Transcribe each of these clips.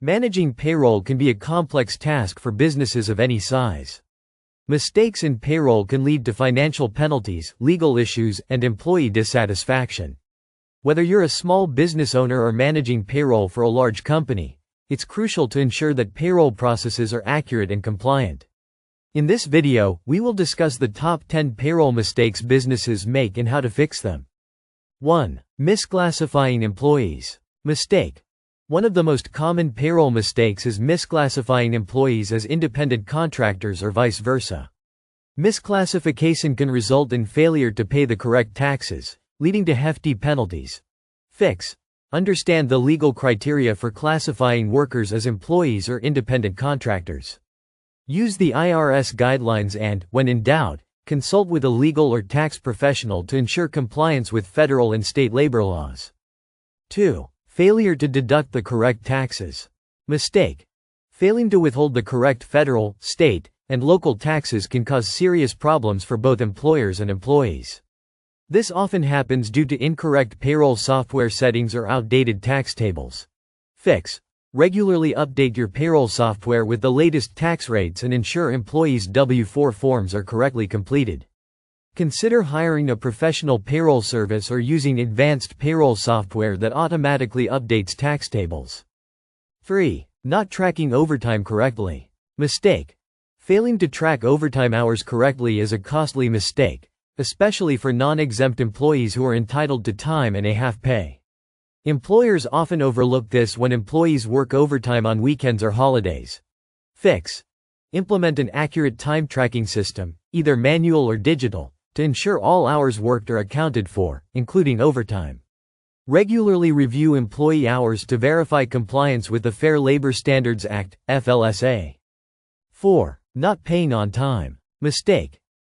Managing payroll can be a complex task for businesses of any size. Mistakes in payroll can lead to financial penalties, legal issues, and employee dissatisfaction. Whether you're a small business owner or managing payroll for a large company, it's crucial to ensure that payroll processes are accurate and compliant. In this video, we will discuss the top 10 payroll mistakes businesses make and how to fix them. 1. Misclassifying employees. Mistake. One of the most common payroll mistakes is misclassifying employees as independent contractors or vice versa. Misclassification can result in failure to pay the correct taxes, leading to hefty penalties. Fix. Understand the legal criteria for classifying workers as employees or independent contractors. Use the IRS guidelines and, when in doubt, consult with a legal or tax professional to ensure compliance with federal and state labor laws. 2. Failure to deduct the correct taxes. Mistake. Failing to withhold the correct federal, state, and local taxes can cause serious problems for both employers and employees. This often happens due to incorrect payroll software settings or outdated tax tables. Fix. Regularly update your payroll software with the latest tax rates and ensure employees' W-4 forms are correctly completed. Consider hiring a professional payroll service or using advanced payroll software that automatically updates tax tables. 3. Not tracking overtime correctly. Mistake. Failing to track overtime hours correctly is a costly mistake, especially for non-exempt employees who are entitled to time and a half pay. Employers often overlook this when employees work overtime on weekends or holidays. Fix. Implement an accurate time tracking system, either manual or digital, to ensure all hours worked are accounted for, including overtime. Regularly review employee hours to verify compliance with the Fair Labor Standards Act, FLSA. 4. Not paying on time. Mistake.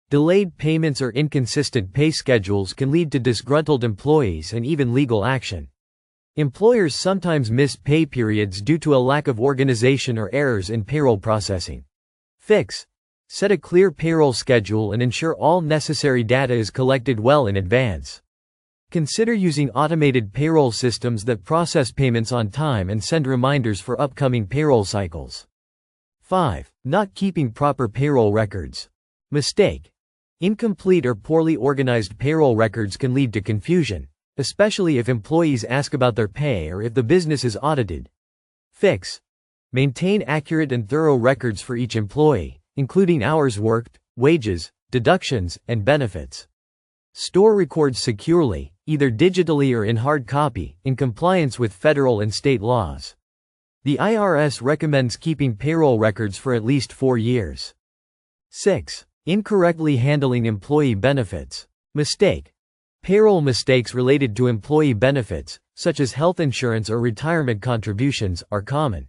Delayed payments or inconsistent pay schedules can lead to disgruntled employees and even legal action. Employers sometimes miss pay periods due to a lack of organization or errors in payroll processing. Fix. Set a clear payroll schedule and ensure all necessary data is collected well in advance. Consider using automated payroll systems that process payments on time and send reminders for upcoming payroll cycles. 5. Not keeping proper payroll records. Mistake. Incomplete or poorly organized payroll records can lead to confusion, especially if employees ask about their pay or if the business is audited. Fix. Maintain accurate and thorough records for each employee, including hours worked, wages, deductions, and benefits. Store records securely, either digitally or in hard copy, in compliance with federal and state laws. The IRS recommends keeping payroll records for at least 4 years. 6. Incorrectly handling employee benefits. Mistake. Payroll mistakes related to employee benefits, such as health insurance or retirement contributions, are common.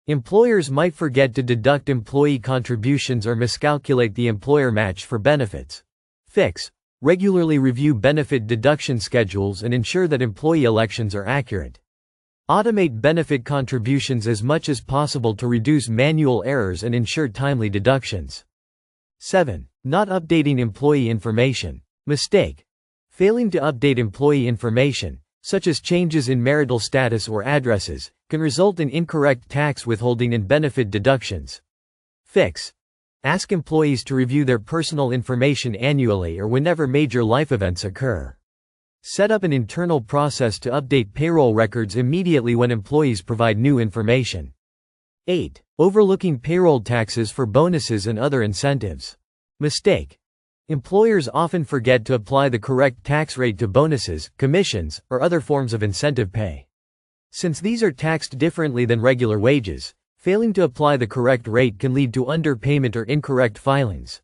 Employers might forget to deduct employee contributions or miscalculate the employer match for benefits. Fix. Regularly review benefit deduction schedules and ensure that employee elections are accurate. Automate benefit contributions as much as possible to reduce manual errors and ensure timely deductions. 7. Not updating employee information. Mistake. Failing to update employee information, such as changes in marital status or addresses, can result in incorrect tax withholding and benefit deductions. Fix. Ask employees to review their personal information annually or whenever major life events occur. Set up an internal process to update payroll records immediately when employees provide new information. 8. Overlooking payroll taxes for bonuses and other incentives. Mistake. Employers often forget to apply the correct tax rate to bonuses, commissions, or other forms of incentive pay. Since these are taxed differently than regular wages, failing to apply the correct rate can lead to underpayment or incorrect filings.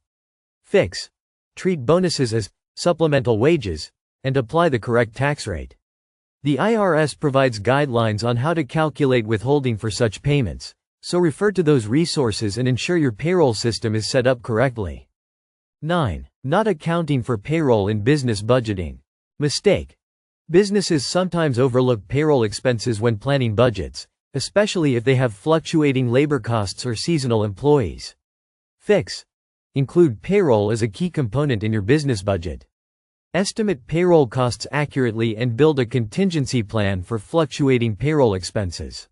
Fix. Treat bonuses as supplemental wages and apply the correct tax rate. The IRS provides guidelines on how to calculate withholding for such payments, so refer to those resources and ensure your payroll system is set up correctly. 9. Not accounting for payroll in business budgeting. Mistake. Businesses sometimes overlook payroll expenses when planning budgets, especially if they have fluctuating labor costs or seasonal employees. Fix. Include payroll as a key component in your business budget. Estimate payroll costs accurately and build a contingency plan for fluctuating payroll expenses.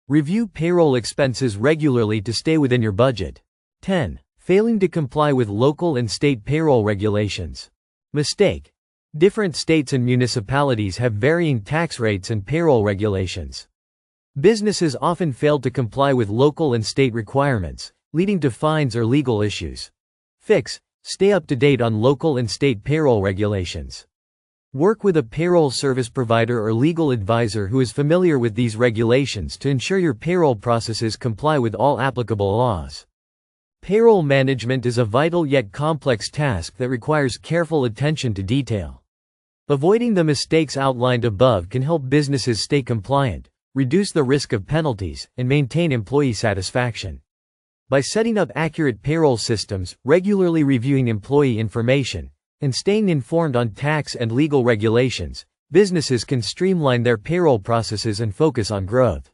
Review payroll expenses regularly to stay within your budget. 10. Failing to comply with local and state payroll regulations. Mistake. Different states and municipalities have varying tax rates and payroll regulations. Businesses often fail to comply with local and state requirements, leading to fines or legal issues. Fix. Stay up to date on local and state payroll regulations. Work with a payroll service provider or legal advisor who is familiar with these regulations to ensure your payroll processes comply with all applicable laws. Payroll management is a vital yet complex task that requires careful attention to detail. Avoiding the mistakes outlined above can help businesses stay compliant, reduce the risk of penalties, and maintain employee satisfaction. By setting up accurate payroll systems, regularly reviewing employee information, and staying informed on tax and legal regulations, businesses can streamline their payroll processes and focus on growth.